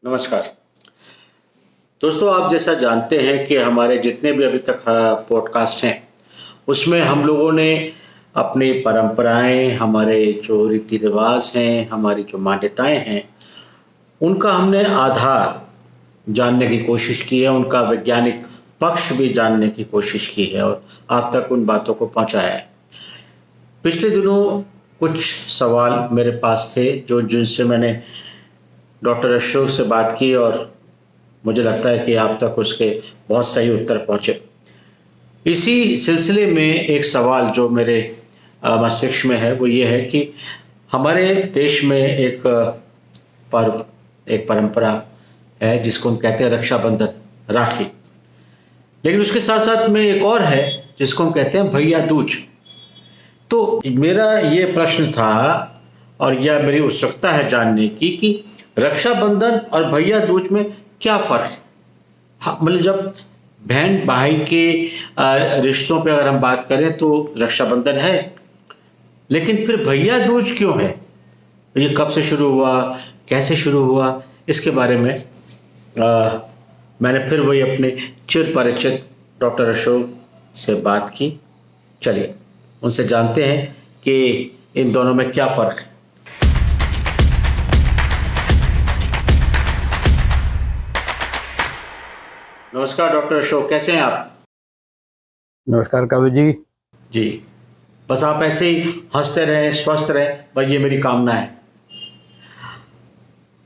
नमस्कार दोस्तों, आप जैसा जानते हैं कि हमारे जितने भी अभी तक पॉडकास्ट हैं उसमें हम लोगों ने अपनी परंपराएं, हमारे जो रीति रिवाज हैं, हमारी जो मान्यताएं हैं, उनका हमने आधार जानने की कोशिश की है, उनका वैज्ञानिक पक्ष भी जानने की कोशिश की है और आप तक उन बातों को पहुंचाया है। पिछले दिनों कुछ सवाल मेरे पास थे जो जिनसे मैंने डॉक्टर अशोक से बात की और मुझे लगता है कि आप तक उसके बहुत सही उत्तर पहुंचे। इसी सिलसिले में एक सवाल जो मेरे मस्तिष्क में है वो ये है कि हमारे देश में एक पर्व, एक परंपरा है जिसको हम कहते हैं रक्षाबंधन, राखी। लेकिन उसके साथ साथ में एक और है जिसको हम कहते हैं भैया दूज। तो मेरा ये प्रश्न था और यह मेरी उत्सुकता है जानने की कि रक्षाबंधन और भैया दूज में क्या फ़र्क है। हाँ, मतलब जब बहन भाई के रिश्तों पे अगर हम बात करें तो रक्षाबंधन है, लेकिन फिर भैया दूज क्यों है? ये कब से शुरू हुआ, कैसे शुरू हुआ, इसके बारे में मैंने फिर वही अपने चिर परिचित डॉक्टर अशोक से बात की। चलिए उनसे जानते हैं कि इन दोनों में क्या फ़र्क है। नमस्कार डॉक्टर अशोक, कैसे हैं आप? नमस्कार कवि जी। जी, बस आप ऐसे ही हंसते रहें, स्वस्थ रहें, बस ये मेरी कामना है।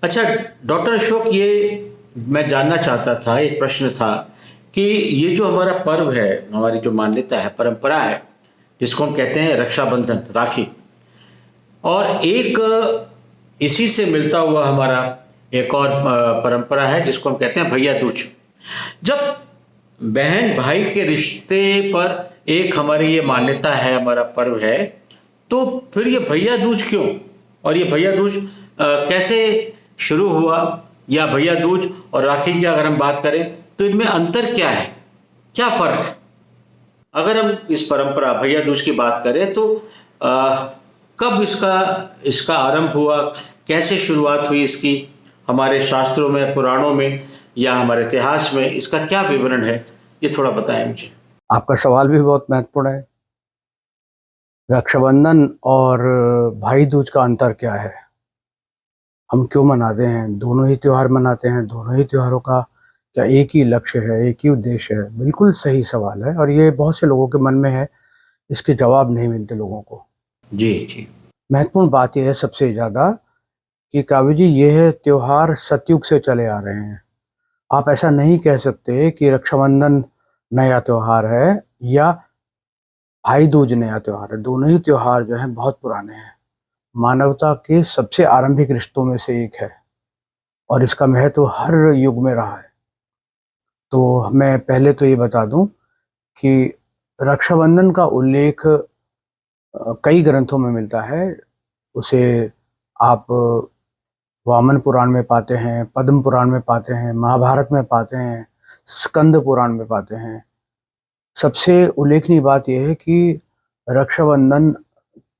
अच्छा डॉक्टर अशोक, ये मैं जानना चाहता था, एक प्रश्न था कि ये जो हमारा पर्व है, हमारी जो मान्यता है, परंपरा है, जिसको हम कहते हैं रक्षाबंधन, राखी, और एक इसी से मिलता हुआ हमारा एक और परंपरा है जिसको हम कहते हैं भैया दूज। जब बहन भाई के रिश्ते पर एक हमारी ये मान्यता है, हमारा पर्व है, तो फिर ये भैया दूज क्यों? और ये भैया दूज कैसे शुरू हुआ? या भैया दूज और राखी की अगर हम बात करें तो इनमें अंतर क्या है, क्या फ़र्क है? अगर हम इस परंपरा भैया दूज की बात करें तो कब इसका आरंभ हुआ, कैसे शुरुआत हुई इसकी? हमारे शास्त्रों में, पुराणों में या हमारे इतिहास में इसका क्या विवरण है, ये थोड़ा बताएं मुझे। आपका सवाल भी बहुत महत्वपूर्ण है। रक्षाबंधन और भाई दूज का अंतर क्या है, हम क्यों मनाते हैं? दोनों ही त्योहार मनाते हैं। दोनों ही त्योहारों का क्या एक ही लक्ष्य है, एक ही उद्देश्य है? बिल्कुल सही सवाल है और ये बहुत से लोगों के मन में है, इसके जवाब नहीं मिलते लोगों को। जी जी। महत्वपूर्ण बात यह है सबसे ज़्यादा कि काव्य जी, ये है त्योहार सतयुग से चले आ रहे हैं। आप ऐसा नहीं कह सकते कि रक्षाबंधन नया त्योहार है या भाई दूज नया त्योहार है। दोनों ही त्योहार जो हैं बहुत पुराने हैं, मानवता के सबसे आरंभिक रिश्तों में से एक है और इसका महत्व हर युग में रहा है। तो मैं पहले तो ये बता दूं कि रक्षाबंधन का उल्लेख कई ग्रंथों में मिलता है। उसे आप वामन पुराण में पाते हैं, पद्म पुराण में पाते हैं, महाभारत में पाते हैं, स्कंद पुराण में पाते हैं। सबसे उल्लेखनीय बात यह है कि रक्षाबंधन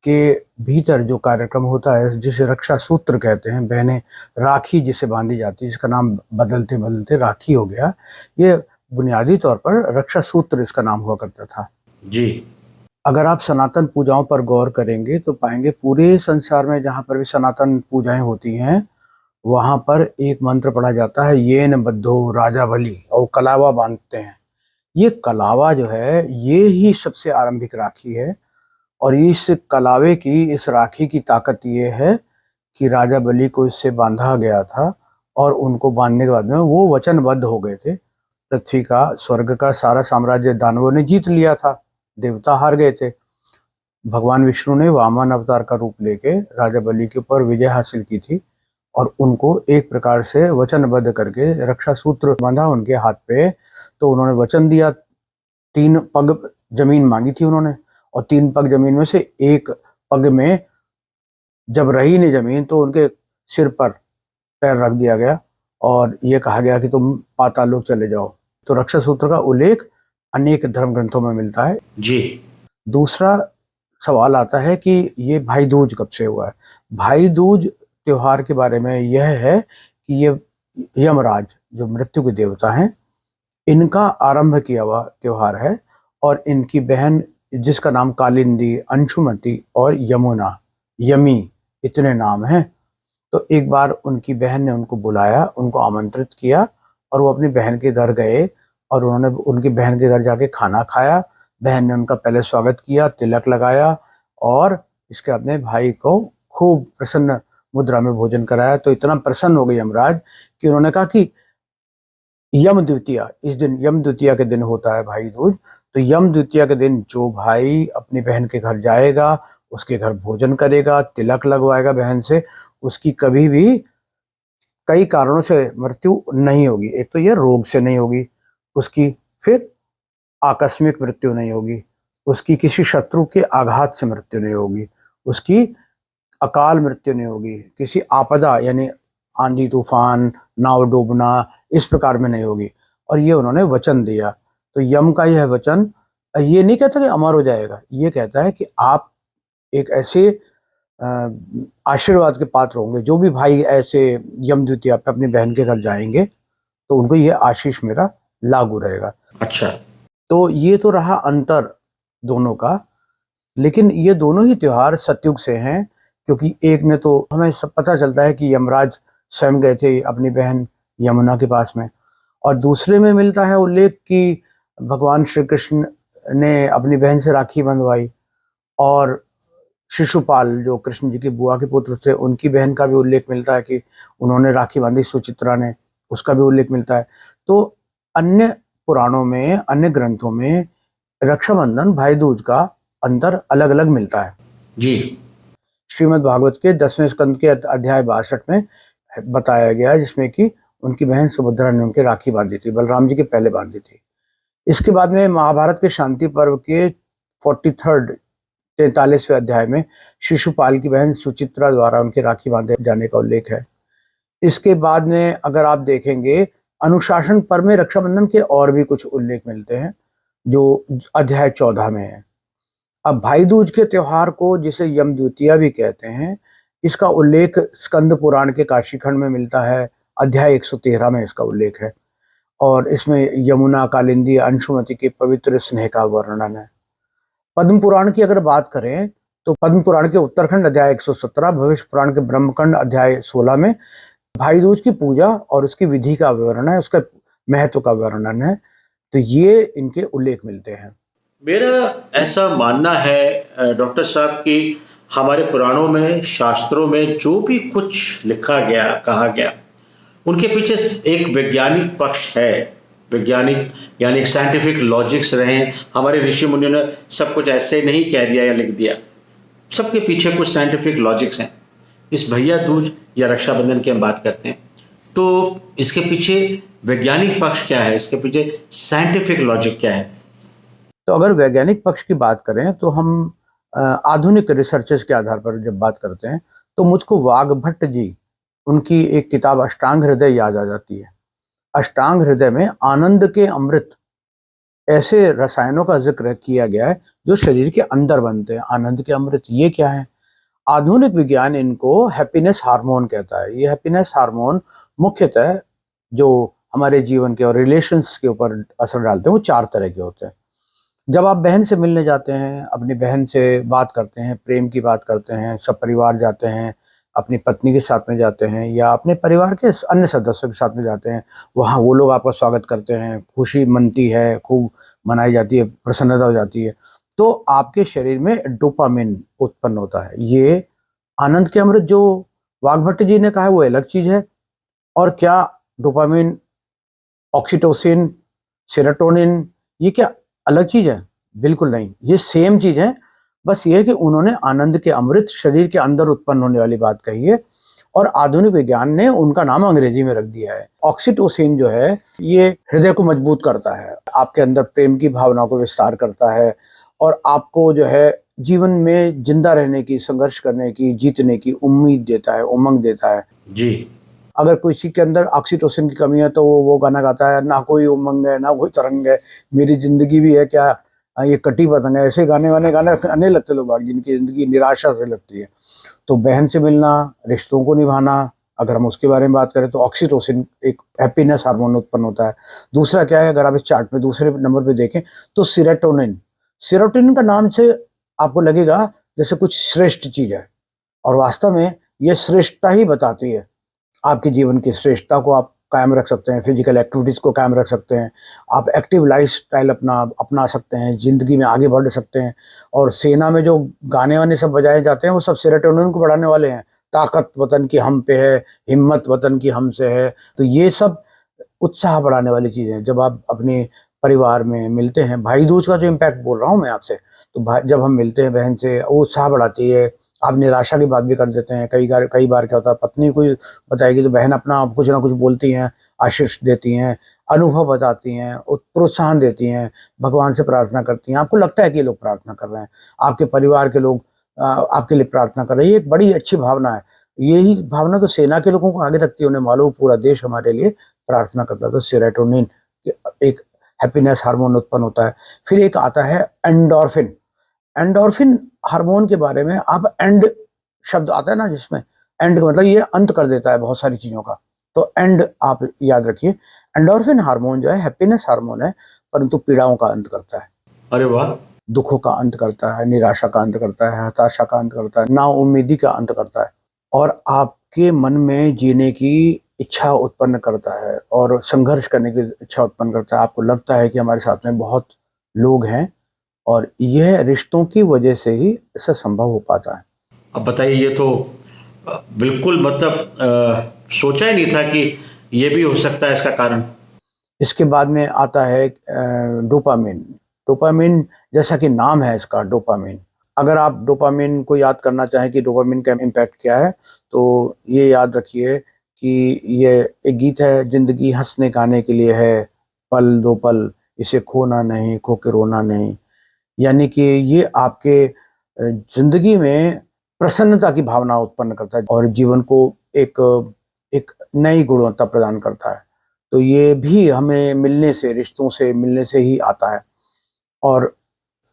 के भीतर जो कार्यक्रम होता है, जिसे रक्षा सूत्र कहते हैं, बहनें राखी जिसे बांधी जाती है, इसका नाम बदलते बदलते राखी हो गया। ये बुनियादी तौर पर रक्षा सूत्र इसका नाम हुआ करता था जी। अगर आप सनातन पूजाओं पर गौर करेंगे तो पाएंगे पूरे संसार में जहाँ पर भी सनातन पूजाएं होती हैं वहाँ पर एक मंत्र पढ़ा जाता है, ये न बद्धो राजा बलि, और कलावा बांधते हैं। ये कलावा जो है ये ही सबसे आरंभिक राखी है और इस कलावे की, इस राखी की ताकत ये है कि राजा बलि को इससे बांधा गया था और उनको बांधने के बाद में वो वचनबद्ध हो गए थे। पृथ्वी का, स्वर्ग का सारा साम्राज्य दानवों ने जीत लिया था, देवता हार गए थे। भगवान विष्णु ने वामन अवतार का रूप लेके राजा बलि के ऊपर विजय हासिल की थी और उनको एक प्रकार से वचनबद्ध करके रक्षा सूत्र बांधा उनके हाथ पे। तो उन्होंने वचन दिया, 3 पग जमीन मांगी थी उन्होंने और 3 पग जमीन में से एक पग में जब रही नहीं जमीन तो उनके सिर पर पैर रख दिया गया और ये कहा गया कि तुम पाताल लोक चले जाओ। तो रक्षा सूत्र का उल्लेख अनेक धर्म ग्रंथों में मिलता है जी। दूसरा सवाल आता है कि ये भाई दूज कब से हुआ है। भाई दूज त्योहार के बारे में यह है कि ये यमराज जो मृत्यु के देवता हैं, इनका आरंभ किया हुआ त्योहार है। और इनकी बहन जिसका नाम कालिंदी, अंशुमति और यमुना, यमी, इतने नाम हैं। तो एक बार उनकी बहन ने उनको बुलाया, उनको आमंत्रित किया और वो अपनी बहन के घर गए और उन्होंने उनकी बहन के घर जाके खाना खाया। बहन ने उनका पहले स्वागत किया, तिलक लगाया और इसके अपने भाई को खूब प्रसन्न मुद्रा में भोजन कराया। तो इतना प्रसन्न हो गए यमराज कि उन्होंने कहा कि यम द्वितीया, इस दिन यम द्वितीया के दिन होता है भाई दूज, तो यम द्वितीया के दिन जो भाई अपनी बहन के घर जाएगा, उसके घर भोजन करेगा, तिलक लगवाएगा बहन से, उसकी कभी भी कई कारणों से मृत्यु नहीं होगी। एक तो ये रोग से नहीं होगी उसकी, फिर आकस्मिक मृत्यु नहीं होगी उसकी, किसी शत्रु के आघात से मृत्यु नहीं होगी उसकी, अकाल मृत्यु नहीं होगी, किसी आपदा यानी आंधी तूफान, नाव डूबना, इस प्रकार में नहीं होगी। और ये उन्होंने वचन दिया। तो यम का यह वचन ये नहीं कहता कि अमर हो जाएगा, ये कहता है कि आप एक ऐसे आशीर्वाद के पात्र होंगे, जो भी भाई ऐसे यम द्वितीया पे अपनी बहन के घर जाएंगे तो उनको ये आशीष मेरा लागू रहेगा। अच्छा। तो ये तो रहा अंतर दोनों का, लेकिन ये दोनों ही त्योहार सतयुग से हैं, क्योंकि एक ने तो हमें सब पता चलता है कि यमराज स्वयं गए थे अपनी बहन यमुना के पास में, और दूसरे में मिलता है उल्लेख कि भगवान श्री कृष्ण ने अपनी बहन से राखी बंधवाई, और शिशुपाल जो कृष्ण जी की बुआ के पुत्र थे, उनकी बहन का भी उल्लेख मिलता है कि उन्होंने राखी बांधी सुचित्रा ने, उसका भी उल्लेख मिलता है। तो अन्य पुराणों में, अन्य ग्रंथों में रक्षाबंधन भाई दूज का अंतर अलग अलग मिलता है जी। श्रीमद् भागवत के 10वें स्कंद के अध्याय 62 में बताया गया है, जिसमें कि उनकी बहन सुभद्रा ने उनके राखी बांधी थी, बलराम जी के पहले बांधी थी। इसके बाद में महाभारत के शांति पर्व के 43वें अध्याय में शिशुपाल की बहन सुचित्रा द्वारा उनके राखी बांधे जाने का उल्लेख है। इसके बाद में अगर आप देखेंगे अनुशासन पर्व में रक्षाबंधन के और भी कुछ उल्लेख मिलते हैं, जो अध्याय 14 में है। अब भाई दूज के त्योहार को, जिसे यम द्वितीया भी कहते हैं, इसका उल्लेख स्कंद पुराण के काशीखंड में मिलता है, अध्याय 113 में इसका उल्लेख है, और इसमें यमुना, कालिंदी, अंशुमति के पवित्र स्नेह का वर्णन है। पद्म पुराण की अगर बात करें तो पद्म पुराण के उत्तरखंड अध्याय 117, भविष्य पुराण के ब्रह्मखंड अध्याय 16 में भाई दूज की पूजा और उसकी विधि का विवरण है, उसका महत्व का वर्णन है। तो ये इनके उल्लेख मिलते हैं। मेरा ऐसा मानना है डॉक्टर साहब कि हमारे पुराणों में, शास्त्रों में जो भी कुछ लिखा गया, कहा गया, उनके पीछे एक वैज्ञानिक पक्ष है। वैज्ञानिक यानी साइंटिफिक लॉजिक्स रहे हैं। हमारे ऋषि मुनियों ने सब कुछ ऐसे नहीं कह दिया या लिख दिया, सबके पीछे कुछ साइंटिफिक लॉजिक्स हैं। इस भैया दूज या रक्षाबंधन की हम बात करते हैं तो इसके पीछे वैज्ञानिक पक्ष क्या है, इसके पीछे साइंटिफिक लॉजिक क्या है? तो अगर वैज्ञानिक पक्ष की बात करें तो हम आधुनिक रिसर्चेस के आधार पर जब बात करते हैं तो मुझको वाघभट्ट जी, उनकी एक किताब अष्टांग हृदय याद आ जाती है। अष्टांग हृदय में आनंद के अमृत ऐसे रसायनों का जिक्र किया गया है जो शरीर के अंदर बनते हैं। आनंद के अमृत ये क्या है? आधुनिक विज्ञान इनको हैप्पीनेस हार्मोन कहता है। ये हैप्पीनेस हार्मोन मुख्यतः जो हमारे जीवन के और रिलेशंस के ऊपर असर डालते हैं, वो 4 तरह के होते हैं। जब आप बहन से मिलने जाते हैं, अपनी बहन से बात करते हैं, प्रेम की बात करते हैं, सब परिवार जाते हैं, अपनी पत्नी के साथ में जाते हैं या अपने परिवार के अन्य सदस्यों के साथ में जाते हैं, वहाँ वो लोग आपका स्वागत करते हैं, खुशी मनती है, खूब मनाई जाती है, प्रसन्नता हो जाती है, तो आपके शरीर में डोपामिन उत्पन्न होता है। ये आनंद के अमृत जो वाघभट्ट जी ने कहा है वो अलग चीज है। और क्या डोपामिन, ऑक्सीटोसिन, सेरोटोनिन, ये क्या अलग चीज है? बिल्कुल नहीं, ये सेम चीज है। बस ये है कि उन्होंने आनंद के अमृत शरीर के अंदर उत्पन्न होने वाली बात कही है, और आधुनिक विज्ञान ने उनका नाम अंग्रेजी में रख दिया है। ऑक्सीटोसिन जो है ये हृदय को मजबूत करता है, आपके अंदर प्रेम की भावना को विस्तार करता है, और आपको जो है जीवन में जिंदा रहने की, संघर्ष करने की, जीतने की उम्मीद देता है, उमंग देता है जी। अगर किसी के अंदर ऑक्सीटोसिन की कमी है तो वो गाना गाता है, ना कोई उमंग है ना कोई तरंग है, मेरी जिंदगी भी है क्या, ये कटी पतंग है, ऐसे गाने गाने लगते लोग जिनकी जिंदगी निराशा से लगती है। तो बहन से मिलना, रिश्तों को निभाना, अगर हम उसके बारे में बात करें तो ऑक्सीटोसिन एक हैप्पीनेस हार्मोन उत्पन्न होता है। दूसरा क्या है, अगर आप इस चार्ट में दूसरे नंबर पे देखें तो सेरोटोनिन। सेरोटोनिन का नाम से आपको लगेगा जैसे कुछ श्रेष्ठ चीज है, और वास्तव में ये श्रेष्ठता ही बताती है। आपके जीवन की श्रेष्ठता को आप कायम रख सकते हैं, फिजिकल एक्टिविटीज को कायम रख सकते हैं, आप एक्टिव लाइफस्टाइल अपना सकते हैं, जिंदगी में आगे बढ़ सकते हैं। और सेना में जो गाने वाने सब बजाए जाते हैं वो सब सेरोटोनिन को बढ़ाने वाले हैं। ताकत वतन की हम पे है, हिम्मत वतन की हमसे है। तो ये सब उत्साह बढ़ाने वाली चीज़ें हैं। जब आप अपने परिवार में मिलते हैं, भाई दूज का जो इम्पैक्ट बोल रहा हूँ मैं आपसे, तो भाई जब हम मिलते हैं बहन से, वो उत्साह बढ़ाती है। आप निराशा की बात भी कर देते हैं। कई बार क्या होता है, पत्नी कोई बताएगी तो बहन अपना कुछ ना कुछ बोलती हैं, आशीष देती हैं, अनुभव बताती हैं, प्रोत्साहन देती हैं, भगवान से प्रार्थना करती हैं। आपको लगता है कि ये लोग प्रार्थना कर रहे हैं, आपके परिवार के लोग आपके लिए प्रार्थना कर रहे हैं। ये एक बड़ी अच्छी भावना है। यही भावना तो सेना के लोगों को आगे रखती है। उन्हें मालूम पूरा देश हमारे लिए प्रार्थना करता है। तो सेरोटोनिन एक हैप्पीनेस हार्मोन उत्पन्न होता है। फिर एक आता है एंडोर्फिन। एंडोर्फिन हार्मोन के बारे में आप एंड शब्द आता है ना, जिसमें एंड का मतलब ये अंत कर देता है बहुत सारी चीजों का, तो एंड आप याद रखिए। एंडोर्फिन हार्मोन जो है हैप्पीनेस हार्मोन है, परंतु पीड़ाओं का अंत करता है। अरे वाह। दुखों का अंत करता है, निराशा का अंत करता है, हताशा का अंत करता है, नाउम्मीदी का अंत करता है, और आपके मन में जीने की इच्छा उत्पन्न करता है और संघर्ष करने की इच्छा उत्पन्न करता है। आपको लगता है कि हमारे साथ में बहुत लोग हैं, और यह रिश्तों की वजह से ही ऐसा संभव हो पाता है। अब बताइए, ये तो बिल्कुल मतलब सोचा ही नहीं था कि ये भी हो सकता है इसका कारण। इसके बाद में आता है डोपामिन। डोपामिन जैसा कि नाम है इसका, डोपामिन। अगर आप डोपामिन को याद करना चाहें कि डोपामिन का इम्पैक्ट क्या है, तो ये याद रखिए कि ये एक गीत है, जिंदगी हंसने गाने के लिए है, पल दो पल इसे खोना नहीं, खो के रोना नहीं। यानी कि ये आपके जिंदगी में प्रसन्नता की भावना उत्पन्न करता है और जीवन को एक एक नई गुणवत्ता प्रदान करता है। तो ये भी हमें मिलने से, रिश्तों से मिलने से ही आता है। और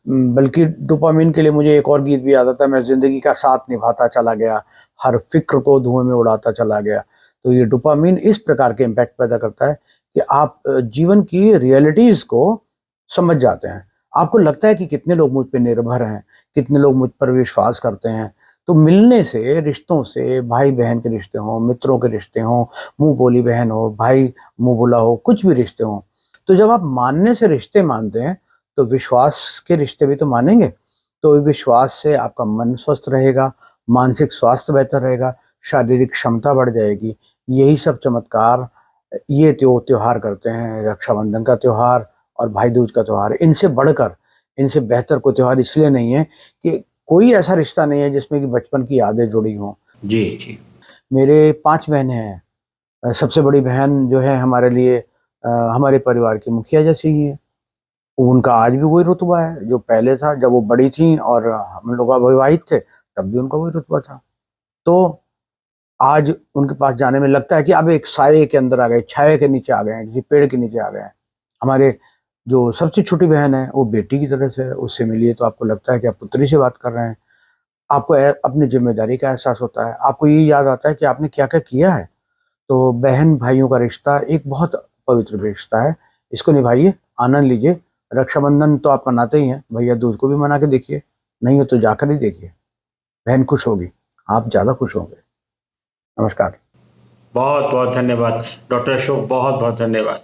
बल्कि डोपामिन के लिए मुझे एक और गीत भी याद आता है, मैं जिंदगी का साथ निभाता चला गया, हर फिक्र को धुएं में उड़ाता चला गया। तो ये डोपामिन इस प्रकार के इम्पैक्ट पैदा करता है कि आप जीवन की रियलिटीज को समझ जाते हैं। आपको लगता है कि कितने लोग मुझ पर निर्भर हैं, कितने लोग मुझ पर विश्वास करते हैं। तो मिलने से, रिश्तों से, भाई बहन के रिश्ते हों, मित्रों के रिश्ते हों, मुंह बोली बहन हो, भाई मुंह बोला हो, कुछ भी रिश्ते हों, तो जब आप मानने से रिश्ते मानते हैं तो विश्वास के रिश्ते भी तो मानेंगे। तो विश्वास से आपका मन स्वस्थ रहेगा, मानसिक स्वास्थ्य बेहतर रहेगा, शारीरिक क्षमता बढ़ जाएगी। यही सब चमत्कार ये त्योहार करते हैं। रक्षाबंधन का त्योहार और भाई दूज का त्योहार, इनसे बढ़कर, इनसे बेहतर कोई त्योहार इसलिए नहीं है कि कोई ऐसा रिश्ता नहीं है जिसमें कि बचपन की यादें जुड़ी हों। जी जी। मेरे 5 बहनें हैं। सबसे बड़ी बहन जो है हमारे लिए हमारे परिवार की मुखिया जैसी ही है। उनका आज भी वही रुतबा है जो पहले था, जब वो बड़ी थी और हम लोग अविवाहित थे, तब भी उनका वही रुतबा था। तो आज उनके पास जाने में लगता है कि अब एक साये के अंदर आ गए, छाया के नीचे आ गए हैं, किसी पेड़ के नीचे आ गए हैं। हमारे जो सबसे छोटी बहन है वो बेटी की तरह से है, उससे मिलिए तो आपको लगता है कि आप पुत्री से बात कर रहे हैं। आपको अपनी जिम्मेदारी का एहसास होता है, आपको ये याद आता है कि आपने क्या क्या किया है। तो बहन भाइयों का रिश्ता एक बहुत पवित्र रिश्ता है। इसको निभाइए, आनंद लीजिए। रक्षाबंधन तो आप मनाते ही हैं, भैया दूज को भी मना के देखिए, नहीं हो तो जाकर ही देखिए। बहन खुश होगी, आप ज़्यादा खुश होंगे। नमस्कार। बहुत बहुत धन्यवाद डॉक्टर अशोक, बहुत बहुत धन्यवाद।